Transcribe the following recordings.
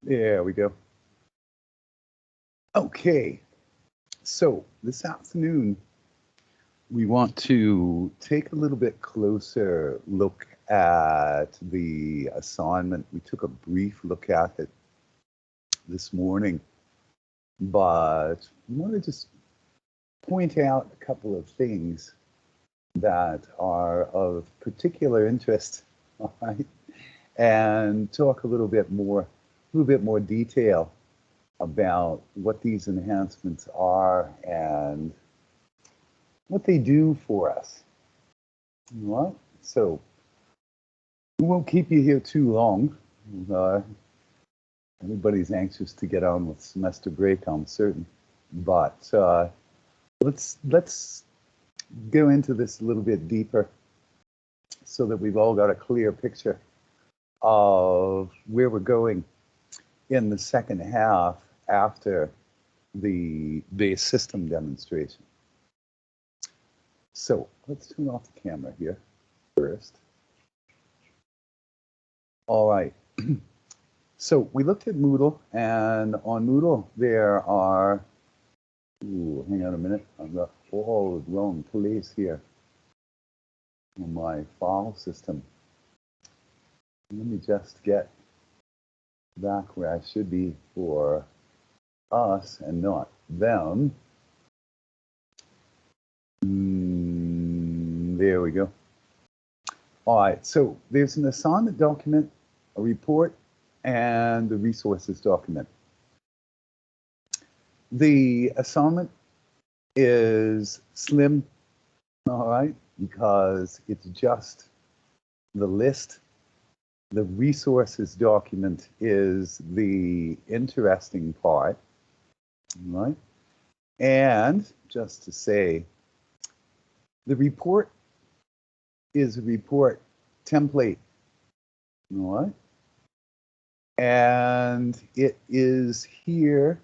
There we go. Okay, so this afternoon we want to take a little bit closer look at the assignment. We took a brief look at it this morning, but I want to just point out a couple of things that are of particular interest, all right, and talk a little bit more detail about what these enhancements are and what they do for us. All right, so we won't keep you here too long. Everybody's anxious to get on with semester break, I'm certain. But let's go into this a little bit deeper so that we've all got a clear picture of where we're going in the second half after the base system demonstration. So let's turn off the camera here first. All right. So we looked at Moodle, and on Moodle there are, hang on a minute, I've got all the wrong place here on my file system. Let me just get back where I should be for us and not them. There we go. All right, so there's an assignment document, a report, and the resources document. The assignment is slim, all right, because it's just the list. The resources document is the interesting part, all right? And just to say, the report is a report template, all right? And it is here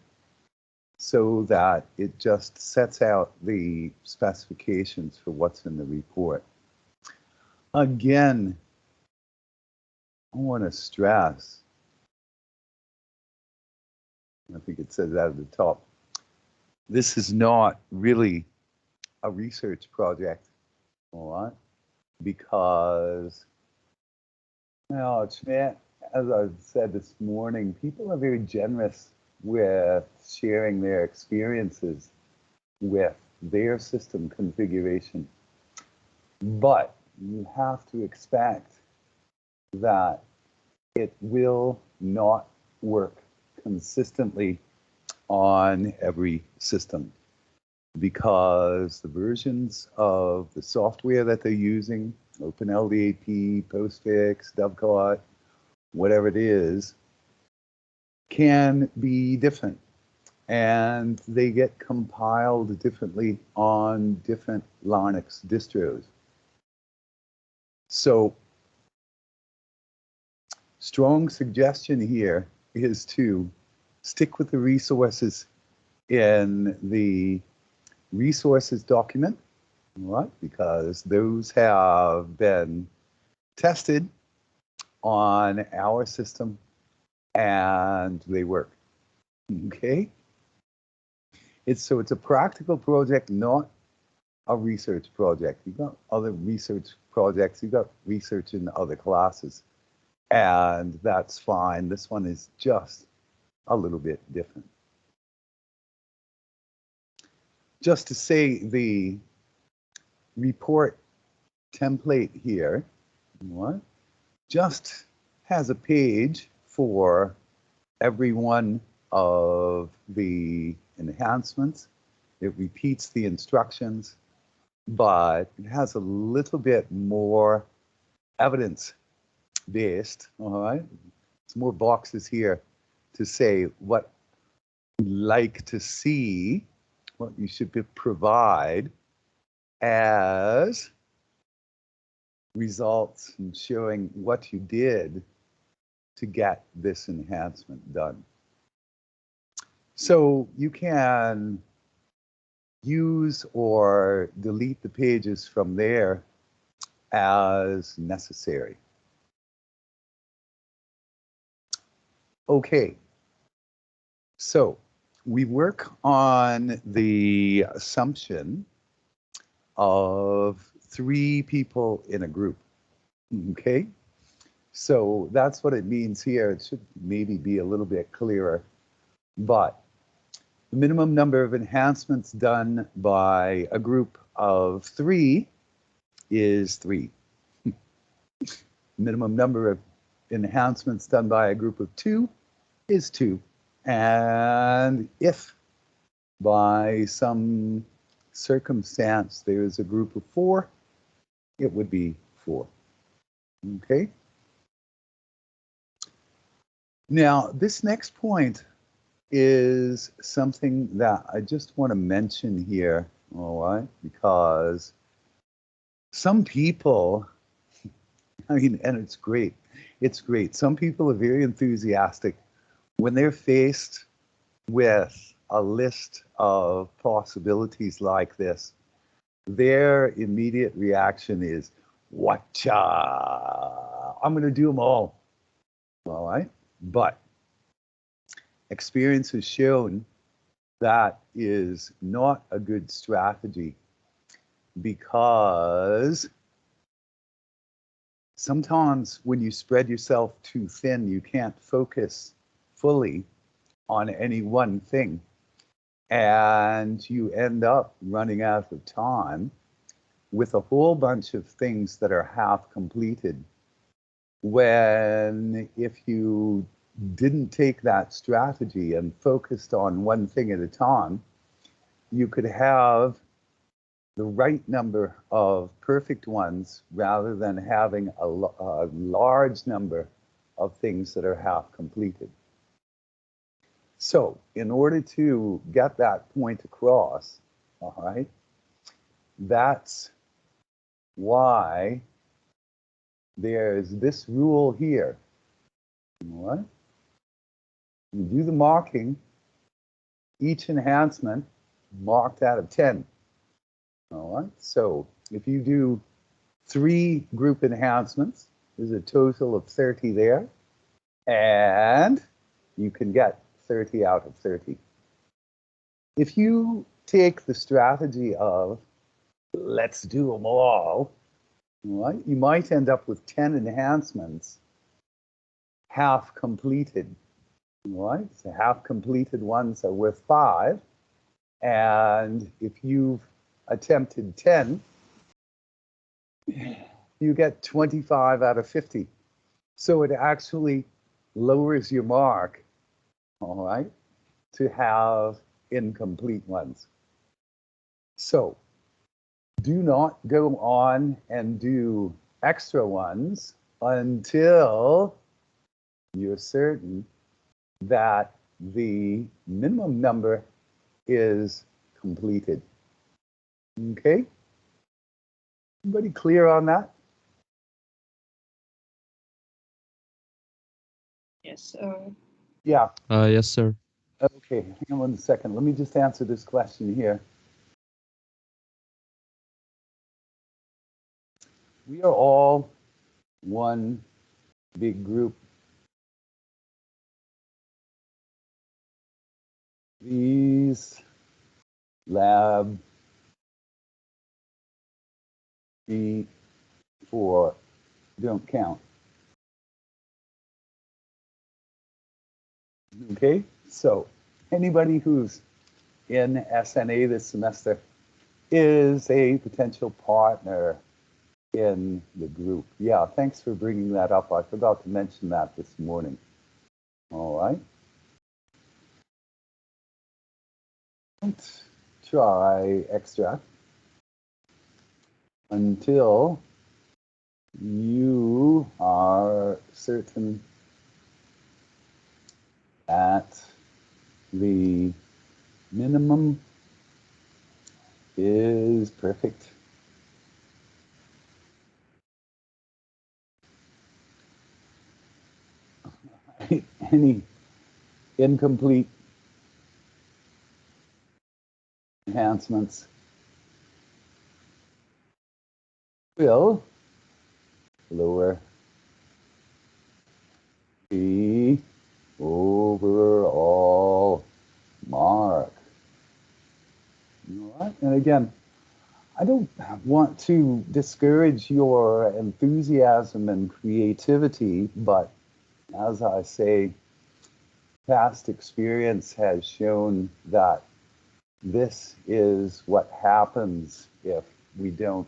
so that it just sets out the specifications for what's in the report. Again, I want to stress, I think it says that at the top, this is not really a research project, all right? Because, as I said this morning, people are very generous with sharing their experiences with their system configuration. But you have to expect that it will not work consistently on every system, because the versions of the software that they're using, OpenLDAP, Postfix, Dovecot, whatever it is, can be different. And they get compiled differently on different Linux distros. So, strong suggestion here is to stick with the resources in the resources document, right? Because those have been tested on our system and they work, okay? It's a practical project, not a research project. You've got other research projects, you've got research in other classes, and that's fine. This one is just a little bit different. Just to say, the report template here, what, just has a page for every one of the enhancements. It repeats the instructions, but it has a little bit more evidence based, all right? Some more boxes here to say what you'd like to see, what you should provide as results and showing what you did to get this enhancement done. So you can use or delete the pages from there as necessary. Okay, So we work on the assumption of 3 people in a group. Okay? So that's what it means here. It should maybe be a little bit clearer. But the minimum number of enhancements done by a group of 3 is 3. Minimum number of enhancements done by a group of 2 is 2. And if by some circumstance there's a group of 4, it would be 4. Okay? Now, this next point is something that I just want to mention here, all right? Because some people, I mean, and it's great. It's great. Some people are very enthusiastic when they're faced with a list of possibilities like this. Their immediate reaction is, "Whatcha? I'm going to do them all." All right? But experience has shown that is not a good strategy, because sometimes when you spread yourself too thin, you can't focus fully on any one thing, and you end up running out of time with a whole bunch of things that are half completed, when if you didn't take that strategy and focused on one thing at a time, you could have the right number of perfect ones rather than having a large number of things that are half completed. So in order to get that point across, all right, that's why there's this rule here. All right? You do the marking, each enhancement marked out of 10. All right, so if you do 3 group enhancements, there's a total of 30 there, and you can get 30 out of 30. If you take the strategy of let's do them all, right, you might end up with 10 enhancements half completed. Right, so half completed ones are worth 5, and if you've attempted 10, you get 25 out of 50. So it actually lowers your mark, all right, to have incomplete ones. So do not go on and do extra ones until you're certain that the minimum number is completed. Okay? Everybody clear on that? Yes, sir. Yeah. Yes, sir. Okay, hang on 1 second. Let me just answer this question here. We are all one big group. These lab B4 don't count. Okay, so anybody who's in SNA this semester is a potential partner in the group. Yeah, thanks for bringing that up. I forgot to mention that this morning. All right. Don't try extra until you are certain that the minimum is perfect. Any incomplete enhancements will lower the overall And again, I don't want to discourage your enthusiasm and creativity, but as I say, past experience has shown that this is what happens if we don't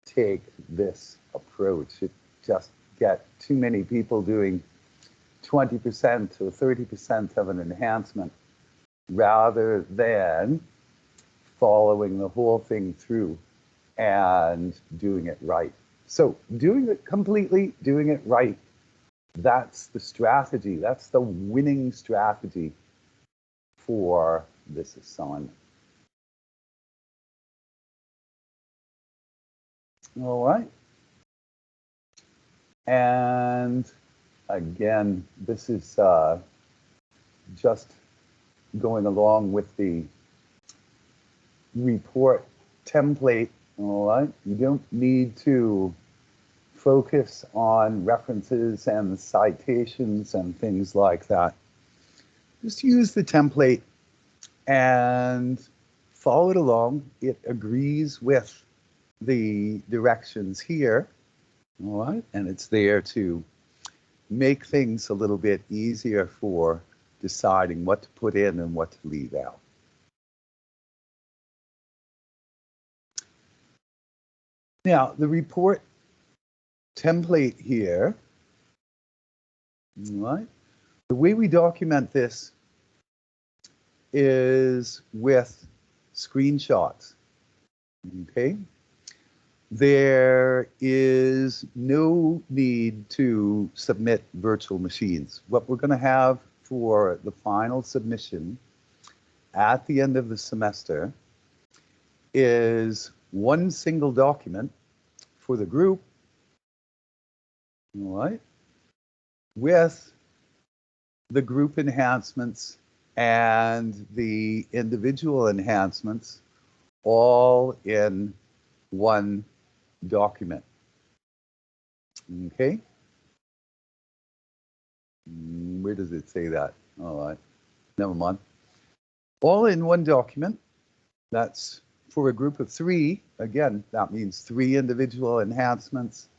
take this approach. It just get too many people doing 20% or 30% of an enhancement rather than following the whole thing through and doing it right. So doing it completely, doing it right, that's the strategy. That's the winning strategy for this assignment. All right. And again, this is just going along with the report template. All right. You don't need to focus on references and citations and things like that. Just use the template and follow it along. It agrees with the directions here, all right? And it's there to make things a little bit easier for deciding what to put in and what to leave out. Now, the report template here, all right? The way we document this is with screenshots, okay? There is no need to submit virtual machines. What we're going to have for the final submission at the end of the semester is one single document for the group, all right, with the group enhancements and the individual enhancements all in one document. Okay? Where does it say that? All right, never mind. All in one document. That's for a group of 3. Again, that means 3 individual enhancements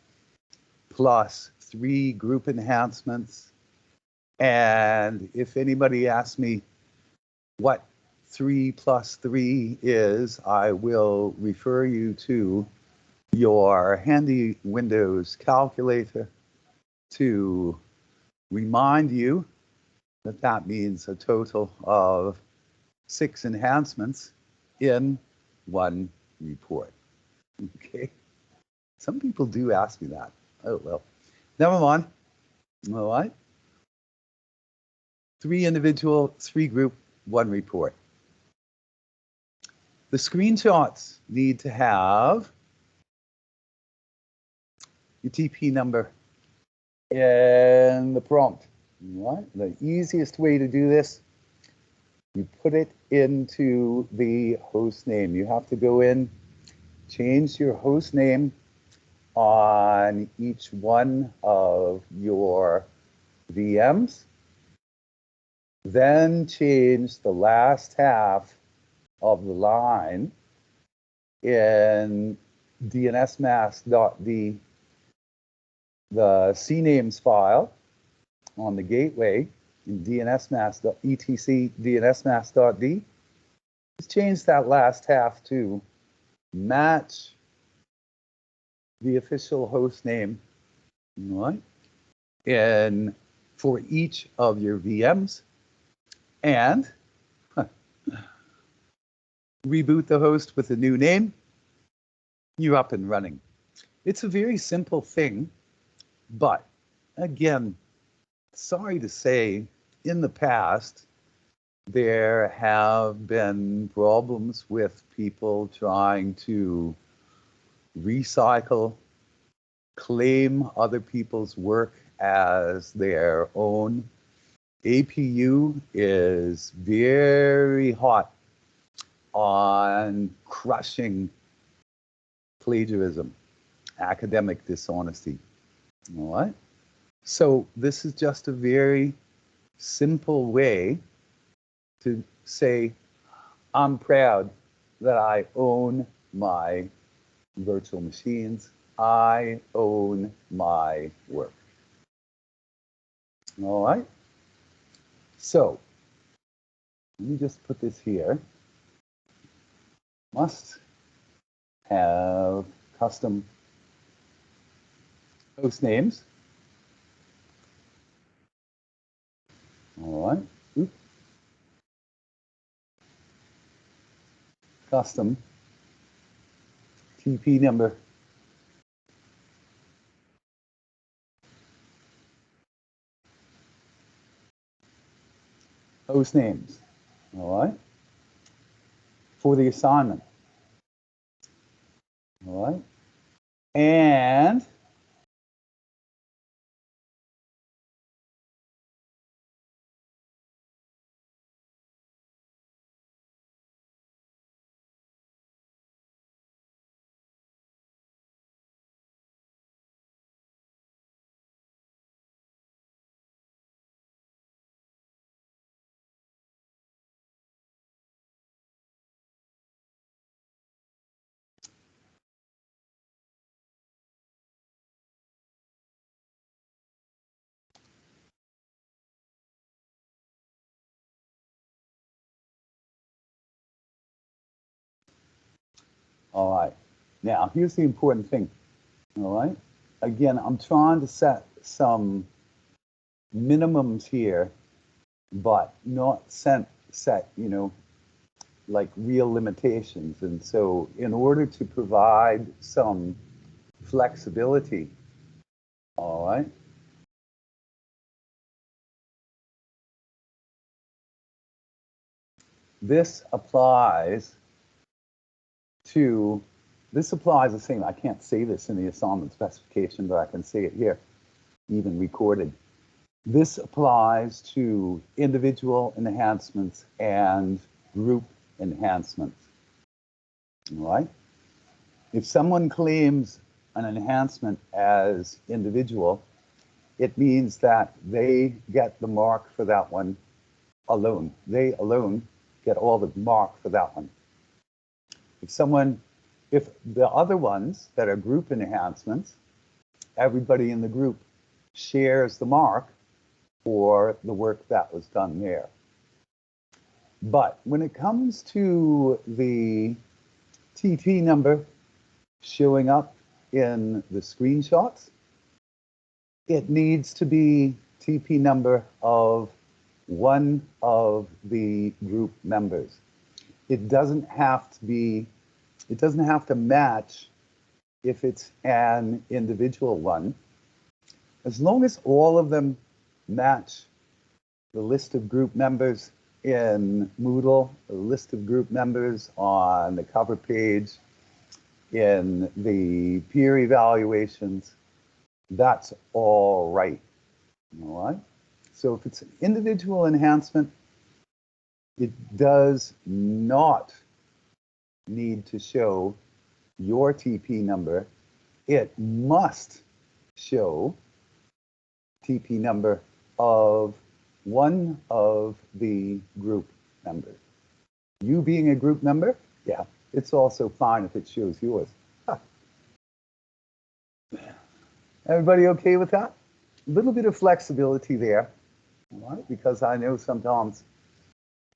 plus 3 group enhancements. And if anybody asks me what 3 plus 3 is, I will refer you to your handy Windows calculator to remind you that that means a total of 6 enhancements in one report. Okay. Some people do ask me that. Oh, well, never mind. All right. 3 individual, 3 group, 1 report. The screenshots need to have your TP number and the prompt. All right. The easiest way to do this, you put it into the host name. You have to go in, change your host name on each one of your VMs, then change the last half of the line in dnsmasq.d, the cnames file on the gateway in dnsmasq.etc dnsmasq.d. Just change that last half to match the official host name, right? And for each of your VMs, and reboot the host with a new name, you're up and running. It's a very simple thing, but again, sorry to say, in the past, there have been problems with people trying to recycle, claim other people's work as their own. APU is very hot on crushing plagiarism, academic dishonesty. All right. So this is just a very simple way to say, I'm proud that I own my virtual machines. I own my work. All right. So let me just put this here. Must have custom host names. All right. Oops. Custom TP number. Host names. All right. For the assignment. All right. And all right. Now, here's the important thing. All right. Again, I'm trying to set some minimums here, but not set, like real limitations. And so in order to provide some flexibility, all right, this applies the same. I can't say this in the assignment specification, but I can say it here, even recorded. This applies to individual enhancements and group enhancements. All right. If someone claims an enhancement as individual, it means that they get the mark for that one alone. They alone get all the mark for that one. If the other ones that are group enhancements, everybody in the group shares the mark for the work that was done there. But when it comes to the TP number showing up in the screenshots, it needs to be TP number of one of the group members. It doesn't have to match if it's an individual one. As long as all of them match the list of group members in Moodle, the list of group members on the cover page, in the peer evaluations, that's all right. All right. So if it's an individual enhancement, it does not need to show your TP number. It must show TP number of one of the group members. You being a group member, yeah, it's also fine if it shows yours. Huh. Everybody okay with that? A little bit of flexibility there, all right? Because I know sometimes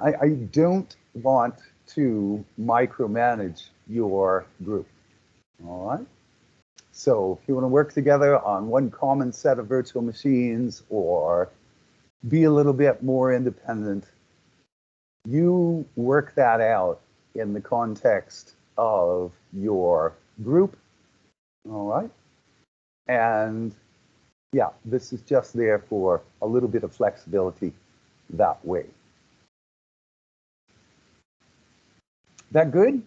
I don't want to micromanage your group, all right? So if you want to work together on one common set of virtual machines or be a little bit more independent, you work that out in the context of your group, all right? And yeah, this is just there for a little bit of flexibility that way. That good?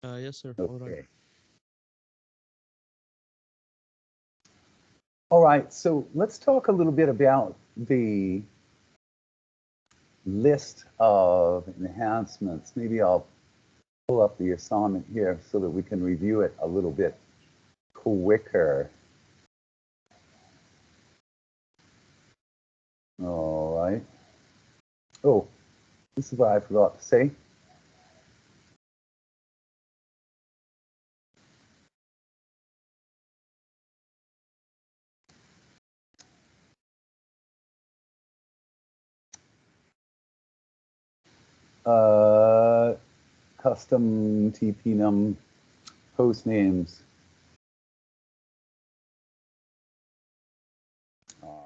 Yes, sir. All right. Okay. All right, so let's talk a little bit about the list of enhancements. Maybe I'll pull up the assignment here so that we can review it a little bit quicker. All right. Oh, this is what I forgot to say. Uh, Custom TP-num host names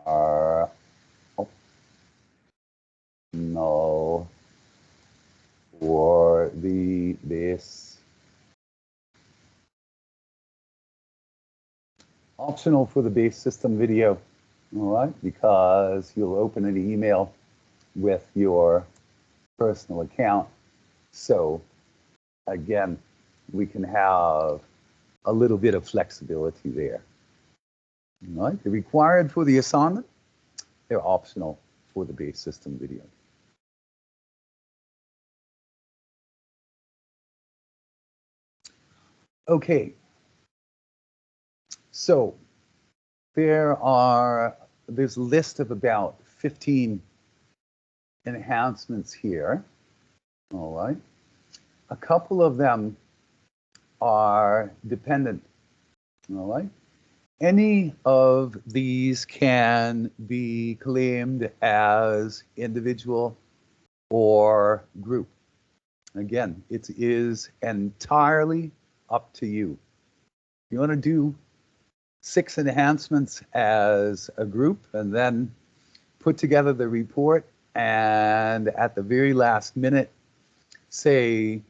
are optional for the base. Optional for the base system video, all right? Because you'll open an email with your personal account. So again, we can have a little bit of flexibility there. All right? They're required for the assignment. They're optional for the base system video. Okay. So there's a list of about 15 enhancements here. All right. A couple of them are dependent. All right. Any of these can be claimed as individual or group. Again, it is entirely up to you. You want to do 6 enhancements as a group and then put together the report, and at the very last minute say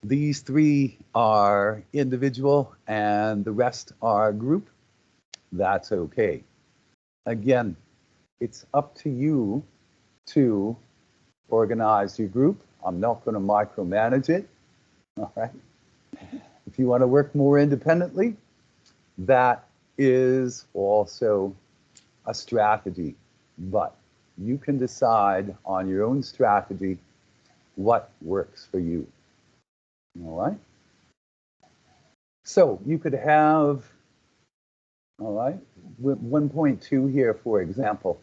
these 3 are individual and the rest are group, that's okay. Again, it's up to you to organize your group. I'm not going to micromanage it. All right. If you want to work more independently, that is also a strategy, but you can decide on your own strategy what works for you. All right. So you could have, all right, 1.2 here, for example,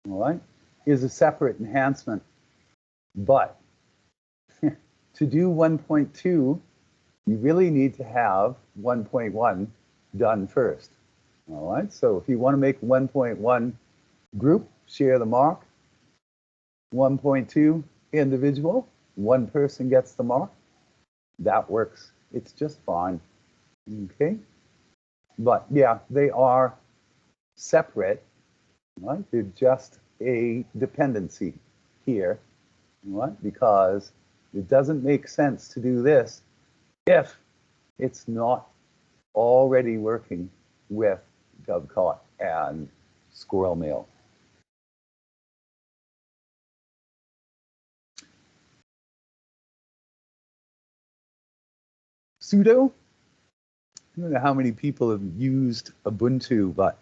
all right, is a separate enhancement, but to do 1.2, you really need to have 1.1 done first. All right, so if you want to make 1.1 group, share the mark, 1.2 individual, one person gets the mark, that works. It's just fine. Okay, but yeah, they are separate, right? They're just a dependency here, right? Because it doesn't make sense to do this if it's not already working with Dovecot and Squirrel Mail. Sudo, I don't know how many people have used Ubuntu, but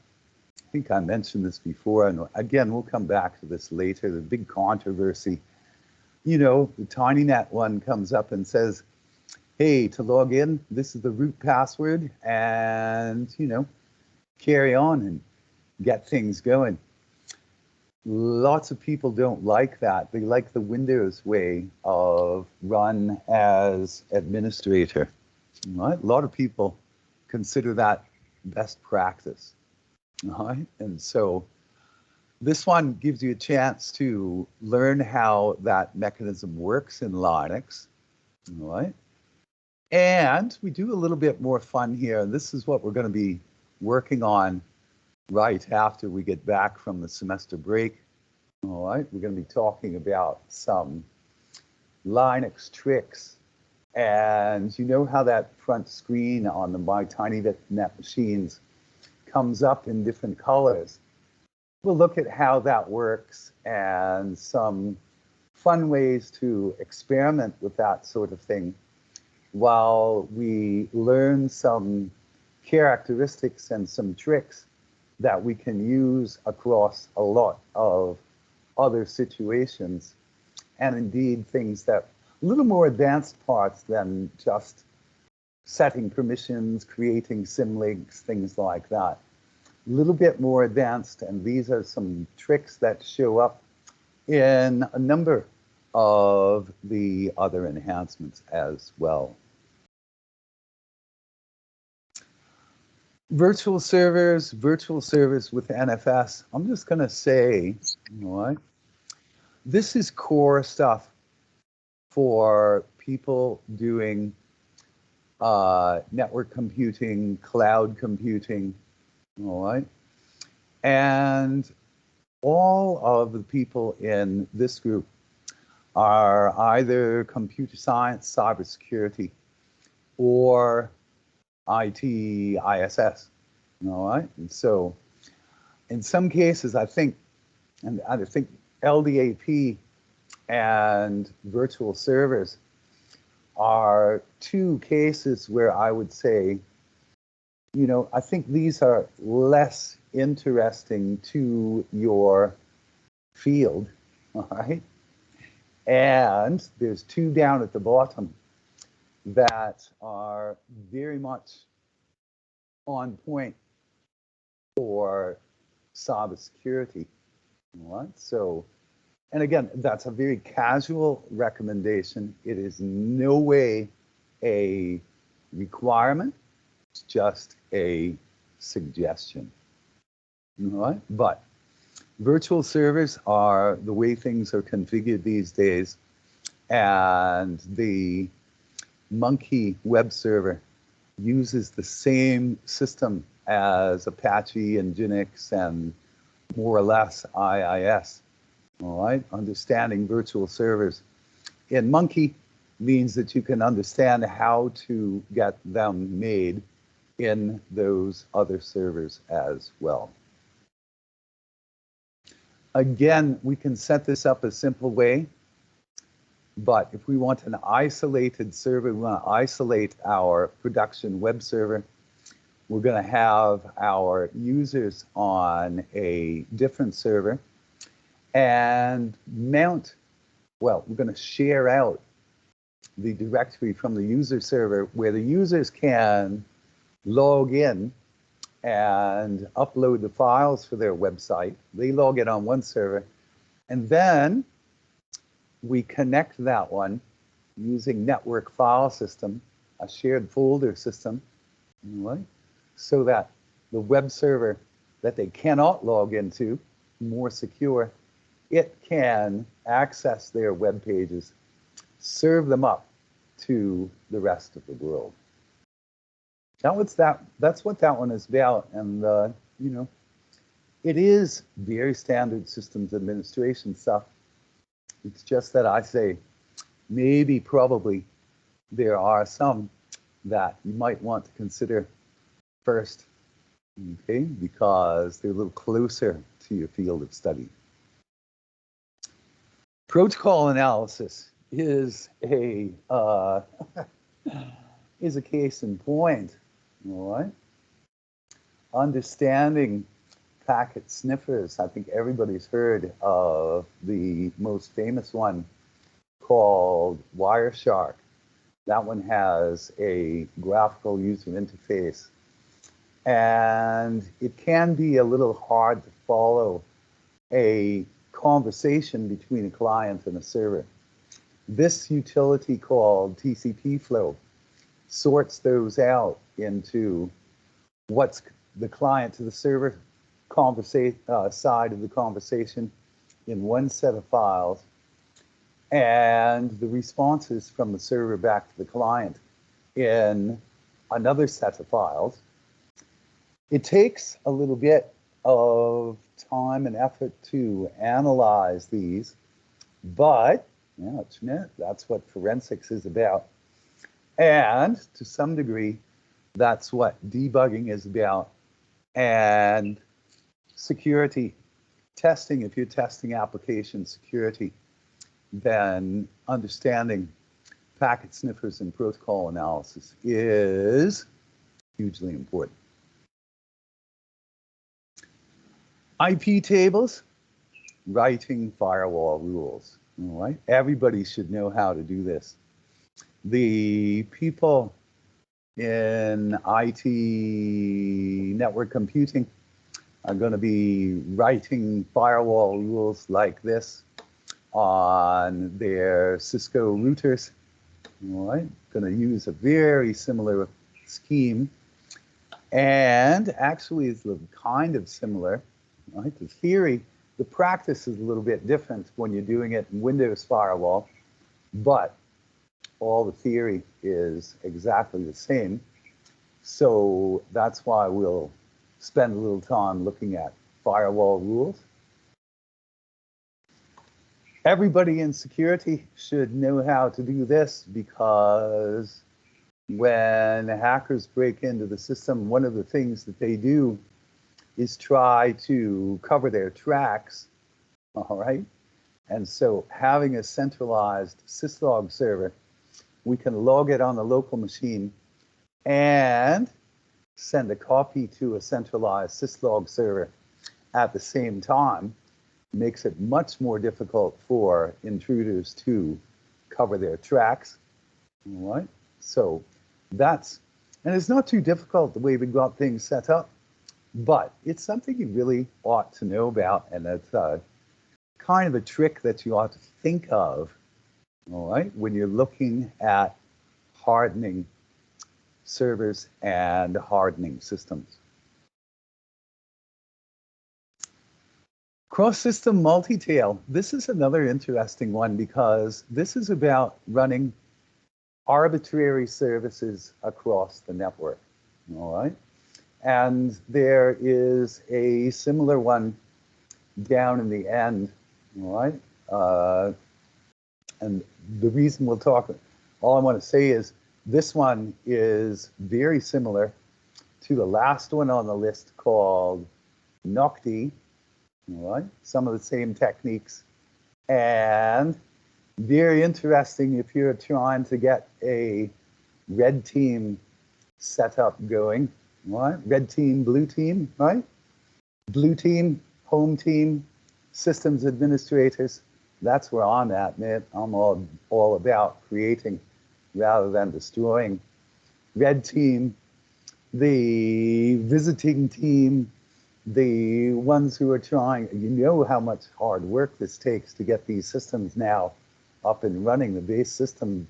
I think I mentioned this before, and again, we'll come back to this later, the big controversy. You know, the TinyNet one comes up and says, hey, to log in, this is the root password, and, you know, carry on and get things going. Lots of people don't like that. They like the Windows way of run as administrator. Right? A lot of people consider that best practice. Right? And so this one gives you a chance to learn how that mechanism works in Linux. Right? And we do a little bit more fun here. This is what we're going to be working on right after we get back from the semester break. All right, we're going to be talking about some Linux tricks. And you know how that front screen on the MyTinyNet machines comes up in different colors? We'll look at how that works and some fun ways to experiment with that sort of thing while we learn some characteristics and some tricks that we can use across a lot of other situations, and indeed things that a little more advanced parts than just setting permissions, creating symlinks, things like that. little bit more advanced, and these are some tricks that show up in a number of the other enhancements as well. Virtual servers with NFS. I'm just going to say, you know what? This is core stuff for people doing network computing, cloud computing, all right? And all of the people in this group are either computer science, cybersecurity, or IT, ISS, all right? And so in some cases, I think LDAP and virtual servers are two cases where I would say, you know, I think these are less interesting to your field, all right? And there's two down at the bottom that are very much on point for cybersecurity, all right? So, and again, that's a very casual recommendation. It is no way a requirement. It's just a suggestion, all right? But virtual servers are the way things are configured these days, and the Monkey web server uses the same system as Apache and Nginx and more or less IIS. All right, understanding virtual servers in Monkey means that you can understand how to get them made in those other servers as well. Again, we can set this up a simple way, but if we want an isolated server, we want to isolate our production web server. We're going to have our users on a different server and mount, well, we're going to share out the directory from the user server where the users can log in and upload the files for their website. They log in on one server, and then we connect that one using network file system, a shared folder system, right? So that the web server that they cannot log into, more secure, it can access their web pages, serve them up to the rest of the world. That's what that one is about. And, you know, it is very standard systems administration stuff. It's just that I say maybe, probably, there are some that you might want to consider first, okay, because they're a little closer to your field of study. Protocol analysis is a case in point, all right? Understanding packet sniffers. I think everybody's heard of the most famous one called Wireshark. That one has a graphical user interface, and it can be a little hard to follow a conversation between a client and a server. This utility called TCP flow sorts those out into what's the client to the server side of the conversation in one set of files, and the responses from the server back to the client in another set of files. It takes a little bit of time and effort to analyze these, but that's what forensics is about. And to some degree, that's what debugging is about. And security testing, if you're testing application security, then understanding packet sniffers and protocol analysis is hugely important. IP tables, writing firewall rules, all right? Everybody should know how to do this. The people in IT network computing are going to be writing firewall rules like this on their Cisco routers. All right, going to use a very similar scheme, and actually it's kind of similar. Right, the theory, the practice is a little bit different when you're doing it in Windows Firewall, but all the theory is exactly the same. So that's why we'll spend a little time looking at firewall rules. Everybody in security should know how to do this, because when hackers break into the system, one of the things that they do is try to cover their tracks, all right? And so having a centralized syslog server, we can log it on the local machine and send a copy to a centralized syslog server at the same time. Makes it much more difficult for intruders to cover their tracks. All right, so that's, and it's not too difficult the way we got things set up, but it's something you really ought to know about, and it's kind of a trick that you ought to think of, all right, when you're looking at hardening servers and hardening systems. Cross-system multi-tail. This is another interesting one, because this is about running arbitrary services across the network, all right? And there is a similar one down in the end, all right? And the reason we'll talk, all I want to say is this one is very similar to the last one on the list called Nocti, all right? Some of the same techniques, and very interesting if you're trying to get a red team setup going, right? Red team, blue team, right? Blue team, home team, systems administrators. That's where I'm at, man. I'm all about creating rather than destroying. Red team, the visiting team, the ones who are trying, you know how much hard work this takes to get these systems now up and running. The base system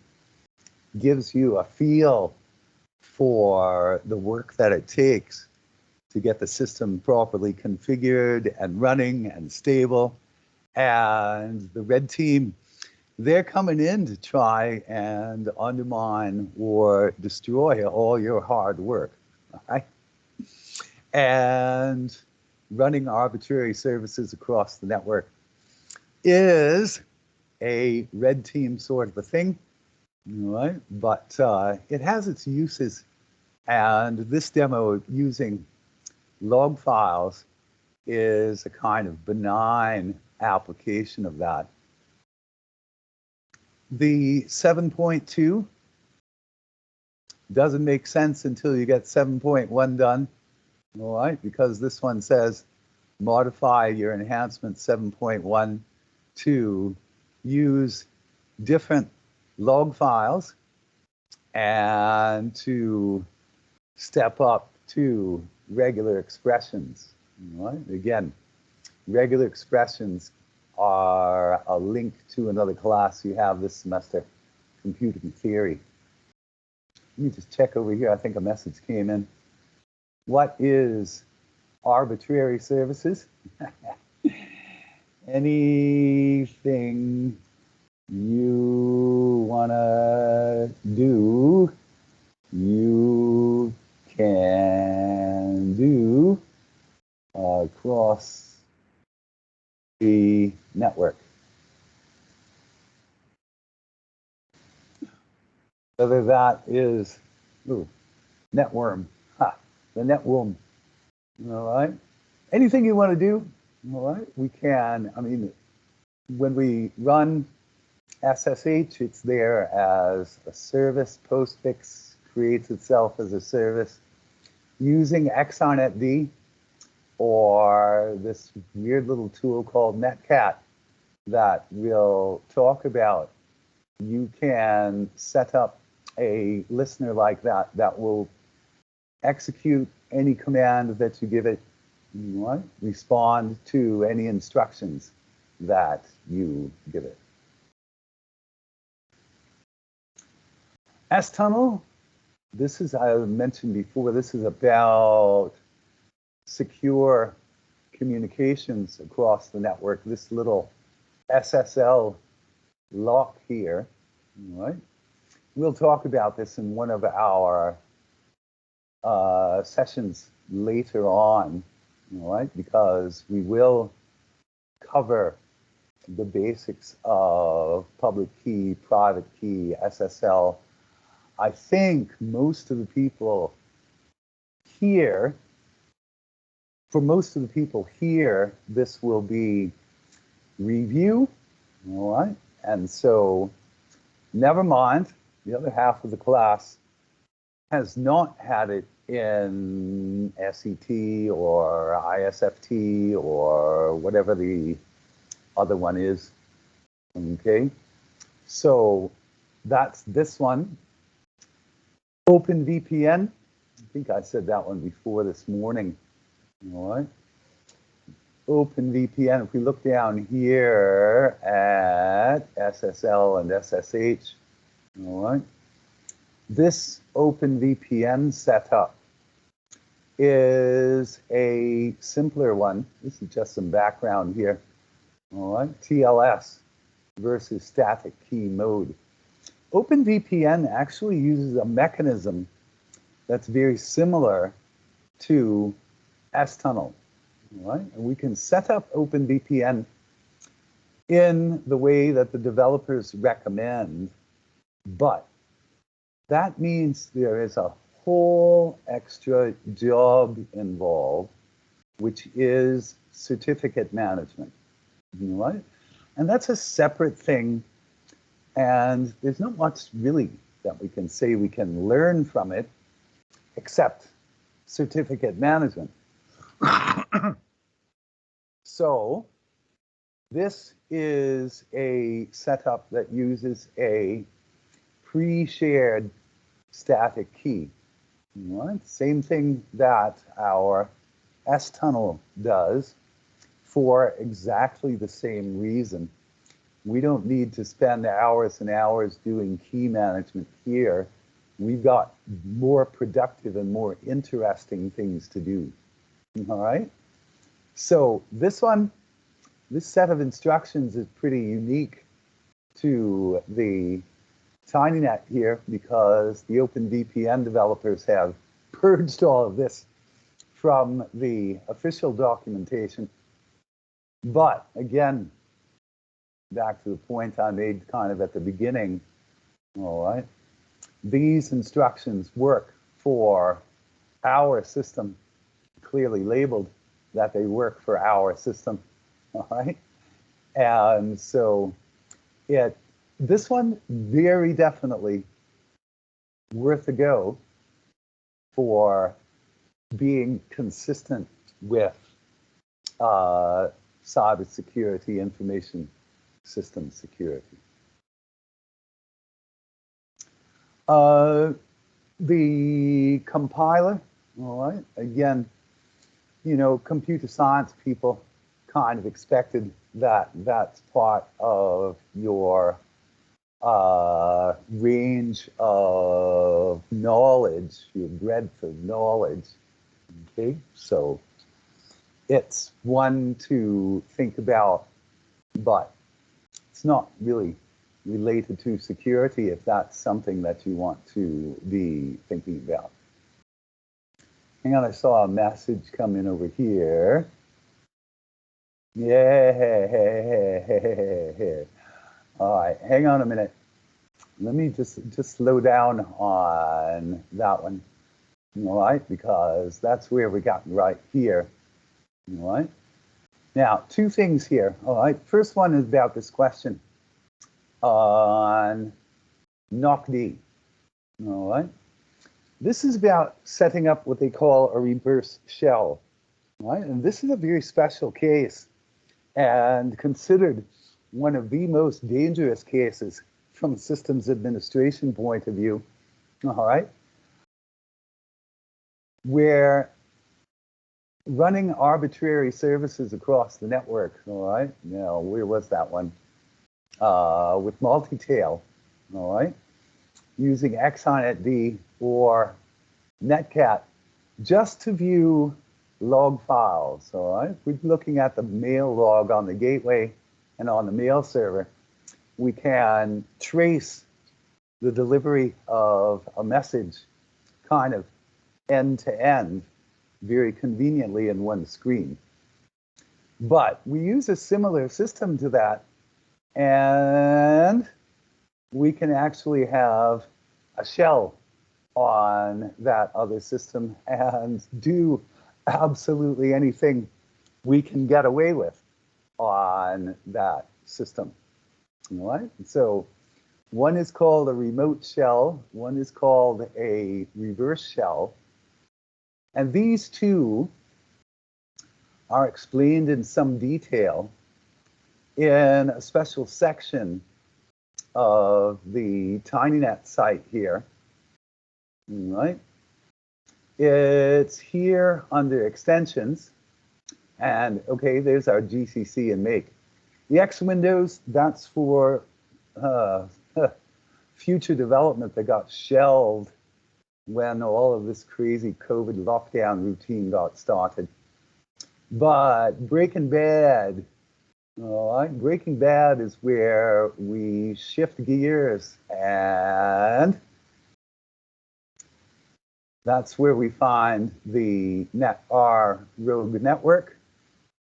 gives you a feel for the work that it takes to get the system properly configured and running and stable. And the red team, they're coming in to try and undermine or destroy all your hard work, right? And running arbitrary services across the network is a red team sort of a thing, right? But it has its uses, and this demo using log files is a kind of benign application of that. The 7.2 doesn't make sense until you get 7.1 done, all right? Because this one says modify your enhancement 7.1 to use different log files and to step up to regular expressions, all right? Again, regular expressions are a link to another class you have this semester, computing theory. Let me just check over here. I think a message came in. What is arbitrary services? Anything you want to do, you can do across the network. Whether that is, networm, the networm, all right? Anything you want to do, all right, we can. I mean, when we run SSH, it's there as a service. Postfix creates itself as a service using XONetD or this weird little tool called Netcat that we'll talk about. You can set up a listener like that that will execute any command that you give it Right? Respond to any instructions that you give it. S-tunnel, this is, I mentioned before, this is about secure communications across the network. This little SSL lock here, right? We'll talk about this in one of our sessions later on, right? Because we will cover the basics of public key, private key, SSL. I think most of the people here, for most of the people here, this will be review, all right? And so never mind, the other half of the class has not had it in SET or ISFT or whatever the other one is, okay? So that's this one. OpenVPN, I think I said that one before this morning, all right? OpenVPN, if we look down here at SSL and SSH, all right? This OpenVPN setup is a simpler one. This is just some background here, all right? TLS versus static key mode. OpenVPN actually uses a mechanism that's very similar to S-tunnel, right? And we can set up OpenVPN in the way that the developers recommend, but that means there is a whole extra job involved, which is certificate management, right? And that's a separate thing, and there's not much really that we can say we can learn from it, except certificate management. So this is a setup that uses a pre-shared static key. Right? Same thing that our S-tunnel does for exactly the same reason. We don't need to spend hours and hours doing key management here. We've got more productive and more interesting things to do. All right? So this one, this set of instructions is pretty unique to the TinyNet here because the OpenVPN developers have purged all of this from the official documentation. But again, back to the point I made kind of at the beginning, all right, these instructions work for our system, clearly labeled that they work for our system, all right? And so this one, very definitely worth a go for being consistent with cybersecurity, information system security. The compiler, all right, again, you know, computer science people kind of expected that that's part of your range of knowledge, your breadth of knowledge, okay? So it's one to think about, but it's not really related to security if that's something that you want to be thinking about. Hang on, I saw a message come in over here. Yeah. All right, hang on a minute. Let me just slow down on that one, all right? Because that's where we got right here, all right? Now, two things here, all right? First one is about this question on NOCD, all right? This is about setting up what they call a reverse shell, right? And this is a very special case and considered one of the most dangerous cases from a systems administration point of view, all right? Where running arbitrary services across the network, all right? Now, where was that one? With multi-tail, all right? Using ExonetD or Netcat just to view log files, all right? We're looking at the mail log on the gateway and on the mail server. We can trace the delivery of a message kind of end to end very conveniently in one screen. But we use a similar system to that, and we can actually have a shell on that other system and do absolutely anything we can get away with on that system. All right? So one is called a remote shell, one is called a reverse shell. And these two are explained in some detail in a special section of the TinyNet site here. All right. It's here under extensions. And okay, there's our GCC and make. The X windows, that's for future development that got shelved when all of this crazy COVID lockdown routine got started. But Breaking Bad, all right, Breaking Bad is where we shift gears, and that's where we find the NetR Rogue network.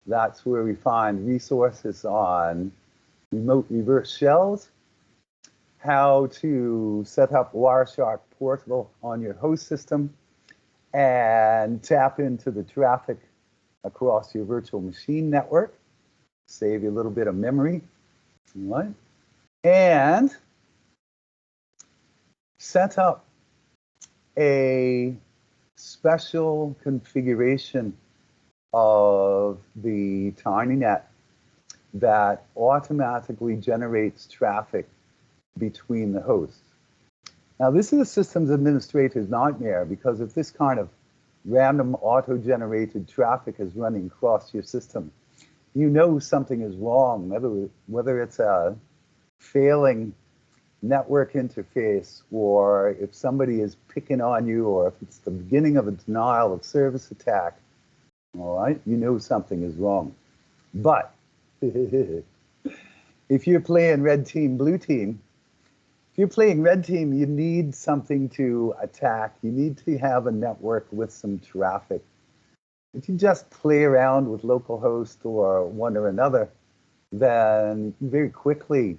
That's where we find resources on remote reverse shells, how to set up Wireshark Portal on your host system, and tap into the traffic across your virtual machine network, save you a little bit of memory, right? And set up a special configuration of the TinyNet that automatically generates traffic between the hosts. Now, this is a systems administrator's nightmare, because if this kind of random auto-generated traffic is running across your system, you know something is wrong, whether it's a failing network interface, or if somebody is picking on you, or if it's the beginning of a denial of service attack, all right, you know something is wrong. But if you're playing red team, blue team, if you're playing red team, you need something to attack. You need to have a network with some traffic. If you just play around with localhost or one or another, then you very quickly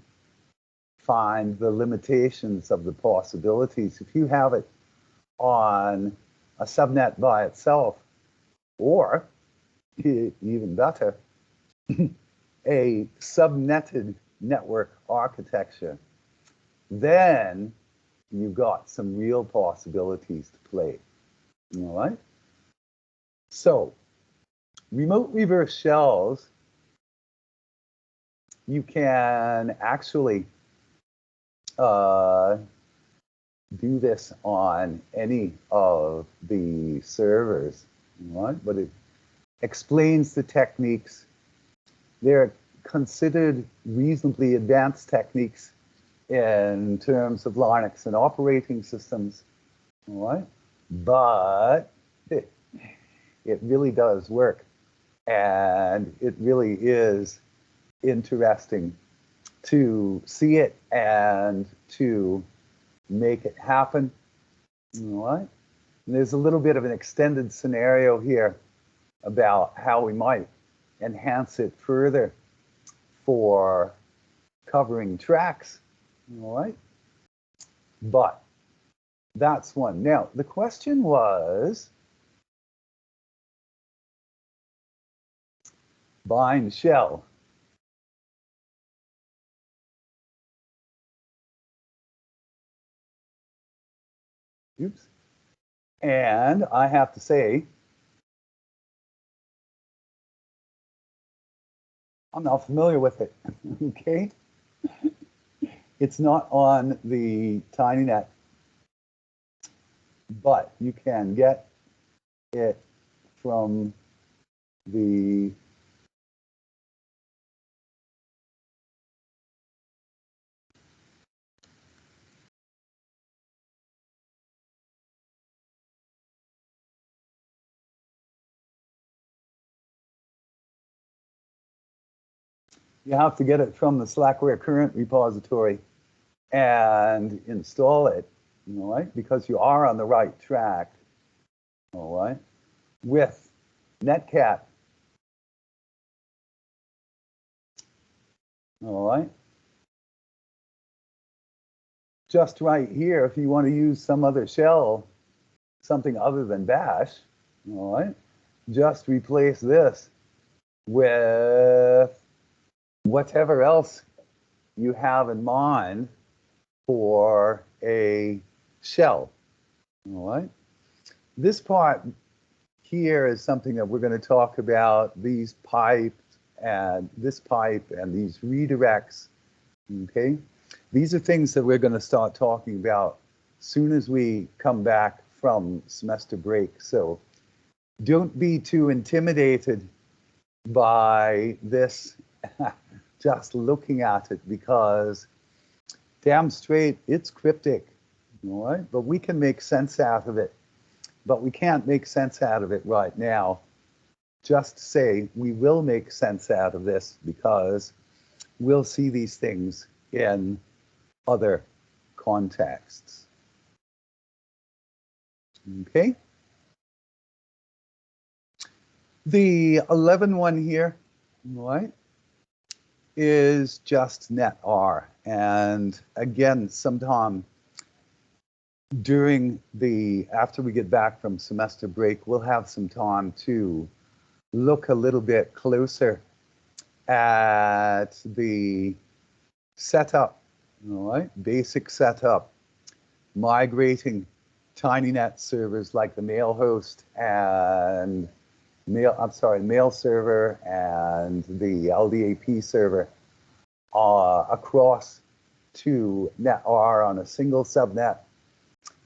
find the limitations of the possibilities. If you have it on a subnet by itself, or even better, a subnetted network architecture, then you've got some real possibilities to play. All right? So, remote reverse shells, you can actually do this on any of the servers, right? But it explains the techniques. They're considered reasonably advanced techniques in terms of Linux and operating systems, all right? But it really does work, and it really is interesting to see it and to make it happen, all right? And there's a little bit of an extended scenario here about how we might enhance it further for covering tracks, all right? But that's one. Now, the question was, bind shell. Oops. And I have to say, I'm not familiar with it, okay? It's not on the TinyNet, but you can get it from the you have to get it from the Slackware current repository and install it, all right, because you are on the right track, all right, with Netcat, all right. Just right here, if you want to use some other shell, something other than bash, all right, just replace this with whatever else you have in mind for a shell, all right. This part here is something that we're going to talk about, these pipes and this pipe and these redirects, okay? These are things that we're going to start talking about soon as we come back from semester break. So don't be too intimidated by this, just looking at it, because damn straight, it's cryptic, all right? But we can make sense out of it. But we can't make sense out of it right now. Just say we will make sense out of this because we'll see these things in other contexts. Okay. The 11 one here, right, is just NetR. And again, sometime after we get back from semester break, we'll have some time to look a little bit closer at the setup, all right, basic setup, migrating TinyNet servers like the mail host and mail server and the LDAP server across to NetR on a single subnet,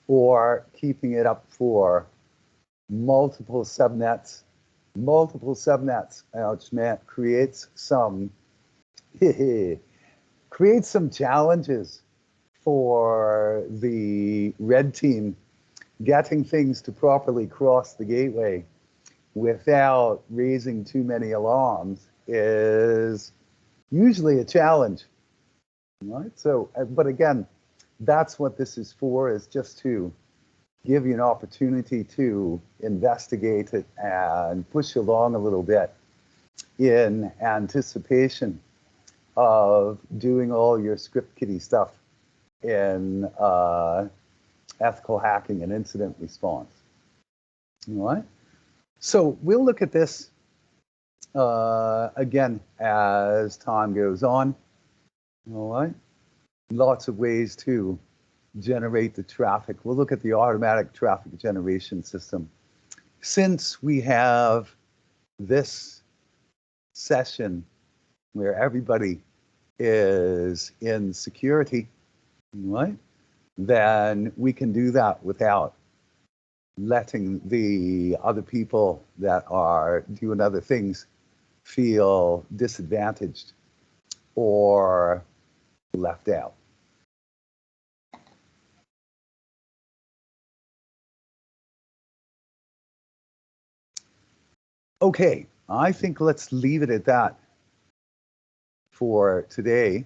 or keeping it up for multiple subnets, which creates some challenges for the red team getting things to properly cross the gateway without raising too many alarms is usually a challenge, right? So, but again, that's what this is for, is just to give you an opportunity to investigate it and push you along a little bit in anticipation of doing all your script kiddie stuff in ethical hacking and incident response. All right. So we'll look at this again as time goes on. All right. Lots of ways to generate the traffic. We'll look at the automatic traffic generation system. Since we have this session where everybody is in security, right, then we can do that without letting the other people that are doing other things feel disadvantaged or left out. Okay, I think let's leave it at that for today.